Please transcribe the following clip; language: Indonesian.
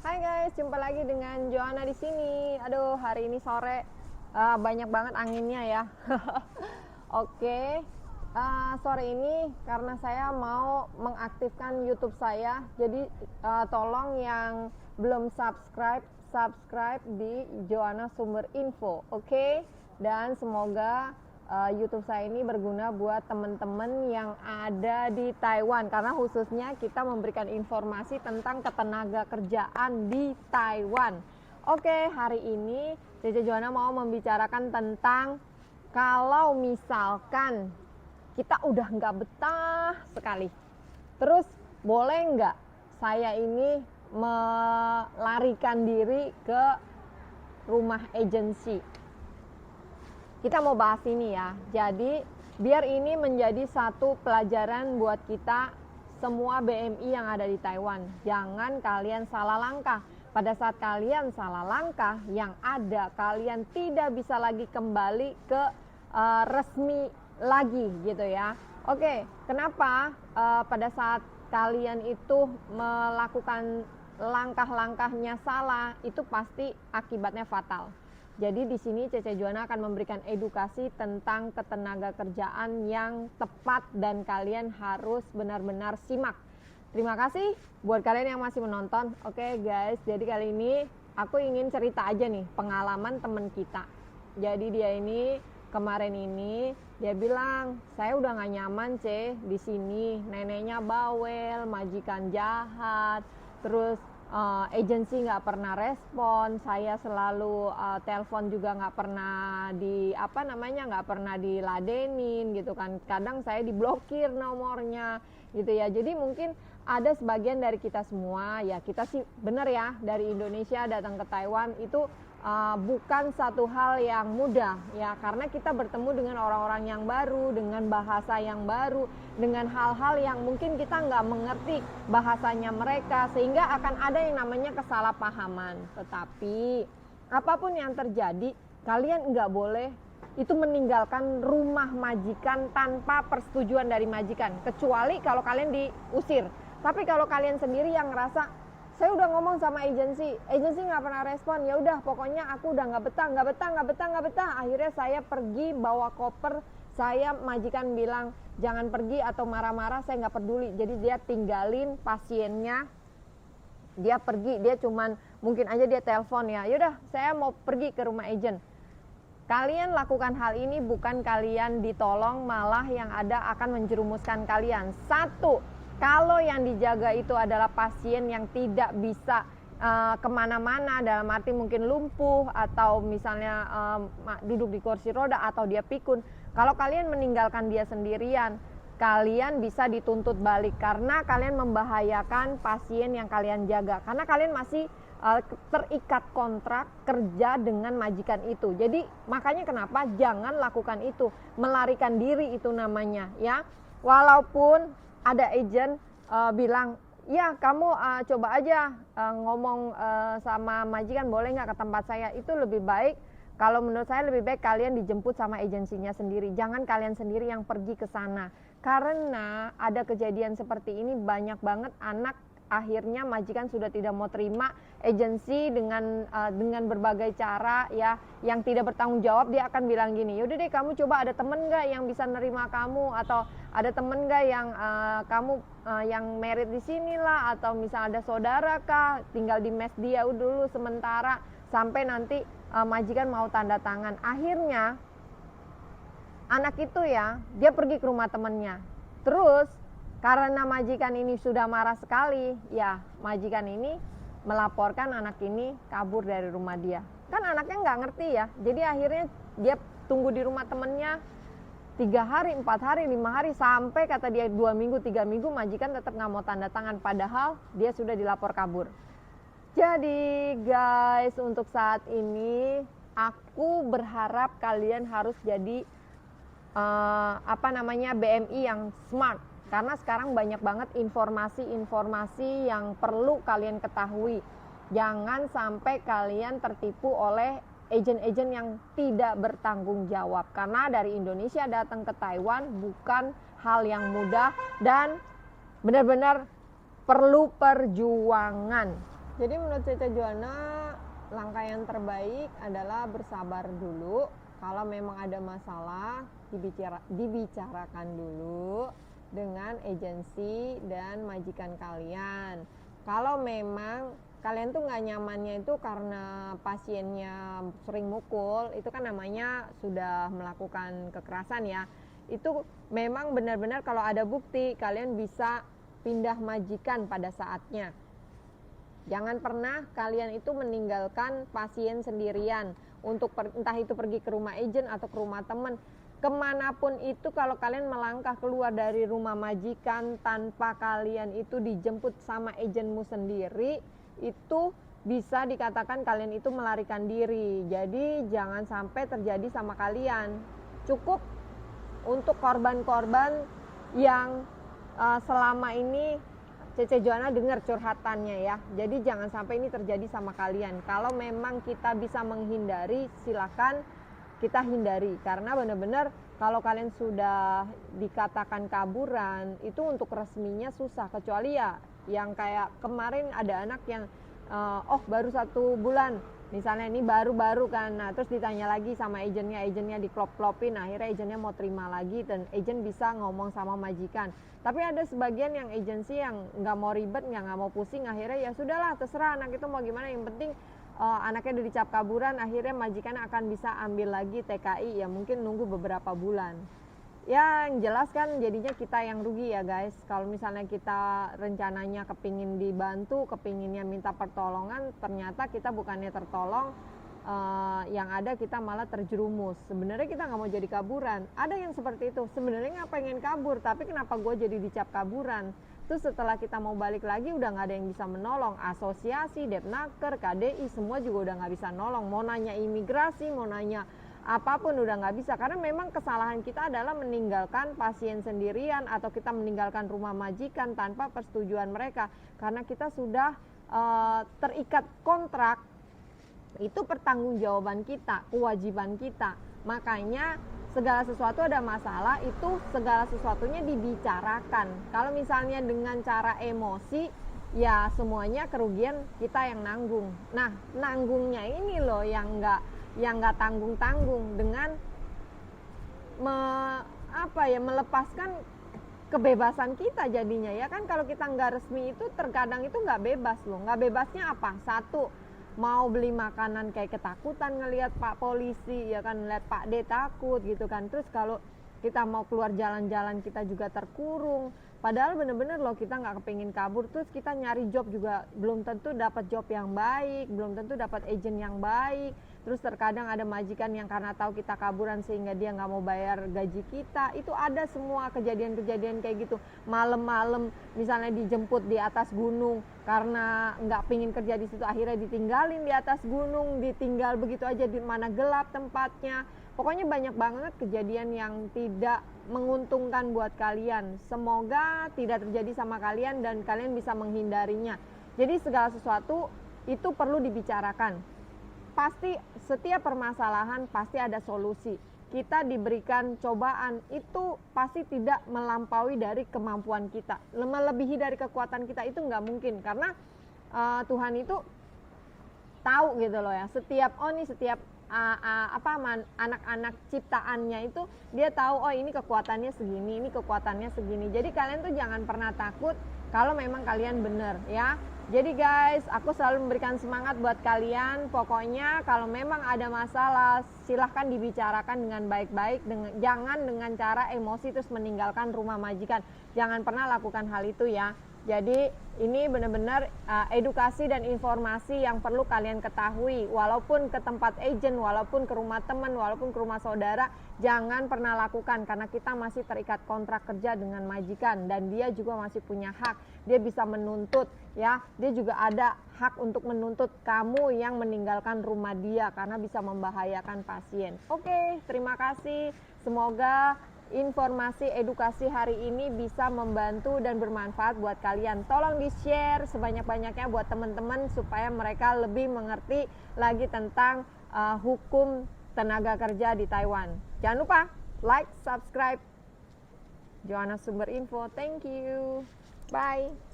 Hai guys, jumpa lagi dengan Joanna di sini. Aduh, hari ini sore banyak banget anginnya ya. Oke, sore ini karena saya mau mengaktifkan YouTube saya, jadi tolong yang belum subscribe di Joanna Sumber Info, oke? Dan semoga YouTube saya ini berguna buat teman-teman yang ada di Taiwan, karena khususnya kita memberikan informasi tentang ketenaga kerjaan di Taiwan. Oke, hari ini Cece Joanna mau membicarakan tentang kalau misalkan kita udah nggak betah sekali, terus boleh nggak saya ini melarikan diri ke rumah agensi? Kita mau bahas ini ya. Jadi biar ini menjadi satu pelajaran buat kita semua BMI yang ada di Taiwan. Jangan kalian salah langkah. Pada saat kalian salah langkah, yang ada kalian tidak bisa lagi kembali ke resmi lagi gitu ya. Oke, kenapa pada saat kalian itu melakukan langkah-langkahnya salah, itu pasti akibatnya fatal. Jadi di sini Cece Joanna akan memberikan edukasi tentang ketenaga kerjaan yang tepat dan kalian harus benar-benar simak. Terima kasih buat kalian yang masih menonton. Oke guys, jadi kali ini aku ingin cerita aja nih pengalaman temen kita. Jadi dia ini kemarin ini dia bilang, saya udah gak nyaman di sini. Neneknya bawel, majikan jahat, terus agensi nggak pernah respon, saya selalu telepon juga nggak pernah nggak pernah diladenin gitu kan, kadang saya diblokir nomornya gitu ya. Jadi mungkin ada sebagian dari kita semua ya, kita sih bener ya, dari Indonesia datang ke Taiwan itu bukan satu hal yang mudah ya, karena kita bertemu dengan orang-orang yang baru, dengan bahasa yang baru, dengan hal-hal yang mungkin kita nggak mengerti bahasanya mereka, sehingga akan ada yang namanya kesalahpahaman. Tetapi apapun yang terjadi, kalian nggak boleh itu meninggalkan rumah majikan tanpa persetujuan dari majikan, kecuali kalau kalian diusir. Tapi kalau kalian sendiri yang ngerasa, saya udah ngomong sama agensi nggak pernah respon, ya udah pokoknya aku udah nggak betah. Akhirnya saya pergi bawa koper, saya majikan bilang jangan pergi atau marah-marah, saya nggak peduli. Jadi dia tinggalin pasiennya, dia pergi, dia cuman mungkin aja dia telepon ya, yaudah saya mau pergi ke rumah agent. Kalian lakukan hal ini bukan kalian ditolong, malah yang ada akan menjerumuskan kalian. Satu, kalau yang dijaga itu adalah pasien yang tidak bisa kemana-mana, dalam arti mungkin lumpuh atau misalnya duduk di kursi roda atau dia pikun. Kalau kalian meninggalkan dia sendirian, kalian bisa dituntut balik karena kalian membahayakan pasien yang kalian jaga. Karena kalian masih terikat kontrak kerja dengan majikan itu. Jadi makanya kenapa jangan lakukan itu, melarikan diri itu namanya ya. Walaupun ada agent bilang, ya kamu coba aja ngomong sama majikan, boleh nggak ke tempat saya, itu lebih baik. Kalau menurut saya lebih baik kalian dijemput sama agensinya sendiri, jangan kalian sendiri yang pergi ke sana. Karena ada kejadian seperti ini banyak banget, anak akhirnya majikan sudah tidak mau terima agensi dengan berbagai cara ya, yang tidak bertanggung jawab. Dia akan bilang gini, yaudah deh kamu coba, ada temen nggak yang bisa nerima kamu, atau ada temen nggak yang kamu yang merit di sini lah, atau misal ada saudara kah, tinggal di mes dia dulu sementara sampai nanti majikan mau tanda tangan. Akhirnya anak itu ya, dia pergi ke rumah temennya, terus karena majikan ini sudah marah sekali, ya majikan ini melaporkan anak ini kabur dari rumah dia. Kan anaknya nggak ngerti ya, jadi akhirnya dia tunggu di rumah temennya 3 hari, 4 hari, 5 hari, sampai kata dia 2 minggu, 3 minggu, majikan tetap nggak mau tanda tangan, padahal dia sudah dilapor kabur. Jadi guys, untuk saat ini aku berharap kalian harus jadi BMI yang smart. Karena sekarang banyak banget informasi-informasi yang perlu kalian ketahui. Jangan sampai kalian tertipu oleh agen-agen yang tidak bertanggung jawab. Karena dari Indonesia datang ke Taiwan bukan hal yang mudah dan benar-benar perlu perjuangan. Jadi menurut Cece Joanna, langkah yang terbaik adalah bersabar dulu. Kalau memang ada masalah, dibicarakan dulu dengan agensi dan majikan kalian. Kalau memang kalian tuh nggak nyamannya itu karena pasiennya sering mukul, itu kan namanya sudah melakukan kekerasan ya. Itu memang benar-benar kalau ada bukti, kalian bisa pindah majikan pada saatnya. Jangan pernah kalian itu meninggalkan pasien sendirian untuk entah itu pergi ke rumah agent atau ke rumah teman. Kemanapun itu, kalau kalian melangkah keluar dari rumah majikan tanpa kalian itu dijemput sama agentmu sendiri, itu bisa dikatakan kalian itu melarikan diri. Jadi jangan sampai terjadi sama kalian. Cukup untuk korban-korban yang selama ini Cece Joanna dengar curhatannya ya. Jadi jangan sampai ini terjadi sama kalian. Kalau memang kita bisa menghindari, silakan kita hindari. Karena benar-benar kalau kalian sudah dikatakan kaburan, itu untuk resminya susah. Kecuali ya yang kayak kemarin ada anak yang baru 1 bulan. Misalnya ini baru-baru kan, nah terus ditanya lagi sama agennya diklop-klopin, akhirnya agennya mau terima lagi dan agen bisa ngomong sama majikan. Tapi ada sebagian yang agensi yang nggak mau ribet, nggak mau pusing, akhirnya ya sudahlah terserah anak itu mau gimana, yang penting anaknya udah dicap kaburan, akhirnya majikan akan bisa ambil lagi TKI, ya mungkin nunggu beberapa bulan. Ya yang jelas kan jadinya kita yang rugi ya guys. Kalau misalnya kita rencananya kepingin dibantu, kepinginnya minta pertolongan, ternyata kita bukannya tertolong, yang ada kita malah terjerumus. Sebenarnya kita nggak mau jadi kaburan. Ada yang seperti itu, sebenarnya nggak pengen kabur, tapi kenapa gue jadi dicap kaburan. Terus setelah kita mau balik lagi udah nggak ada yang bisa menolong. Asosiasi, Depnaker, KDI semua juga udah nggak bisa nolong. Mau nanya imigrasi, mau nanya apapun udah nggak bisa, karena memang kesalahan kita adalah meninggalkan pasien sendirian atau kita meninggalkan rumah majikan tanpa persetujuan mereka, karena kita sudah terikat kontrak. Itu pertanggungjawaban kita, kewajiban kita. Makanya segala sesuatu ada masalah, itu segala sesuatunya dibicarakan. Kalau misalnya dengan cara emosi, ya semuanya kerugian kita yang nanggung. Nah, nanggungnya ini loh yang nggak tanggung-tanggung dengan melepaskan kebebasan kita jadinya ya kan. Kalau kita nggak resmi itu terkadang itu nggak bebas loh. Nggak bebasnya apa? Satu, mau beli makanan kayak ketakutan ngelihat Pak Polisi ya kan, ngelihat Pak D takut gitu kan. Terus kalau kita mau keluar jalan-jalan kita juga terkurung. Padahal bener-bener loh kita nggak kepingin kabur. Terus kita nyari job juga belum tentu dapat job yang baik, belum tentu dapat agent yang baik. Terus terkadang ada majikan yang karena tahu kita kaburan sehingga dia nggak mau bayar gaji kita. Itu ada semua kejadian-kejadian kayak gitu. Malam-malam misalnya dijemput di atas gunung karena nggak pingin kerja di situ, akhirnya ditinggalin di atas gunung, ditinggal begitu aja di mana gelap tempatnya. Pokoknya banyak banget kejadian yang tidak menguntungkan buat kalian. Semoga tidak terjadi sama kalian dan kalian bisa menghindarinya. Jadi segala sesuatu itu perlu dibicarakan. Pasti setiap permasalahan pasti ada solusi. Kita diberikan cobaan itu pasti tidak melampaui dari kemampuan kita. Melebihi dari kekuatan kita itu nggak mungkin, karena Tuhan itu tahu gitu loh ya. Setiap anak-anak ciptaannya itu dia tahu, oh ini kekuatannya segini, ini kekuatannya segini. Jadi kalian tuh jangan pernah takut kalau memang kalian benar ya. Jadi guys, aku selalu memberikan semangat buat kalian. Pokoknya kalau memang ada masalah, silahkan dibicarakan dengan baik-baik, jangan dengan cara emosi terus meninggalkan rumah majikan. Jangan pernah lakukan hal itu ya. Jadi ini benar-benar edukasi dan informasi yang perlu kalian ketahui. Walaupun ke tempat agent, walaupun ke rumah teman, walaupun ke rumah saudara, jangan pernah lakukan, karena kita masih terikat kontrak kerja dengan majikan dan dia juga masih punya hak. Dia bisa menuntut ya, dia juga ada hak untuk menuntut kamu yang meninggalkan rumah dia karena bisa membahayakan pasien. Oke, terima kasih. Semoga informasi edukasi hari ini bisa membantu dan bermanfaat buat kalian. Tolong di-share sebanyak-banyaknya buat teman-teman supaya mereka lebih mengerti lagi tentang hukum tenaga kerja di Taiwan. Jangan lupa like, subscribe. Joanna Sumber Info. Thank you. Bye.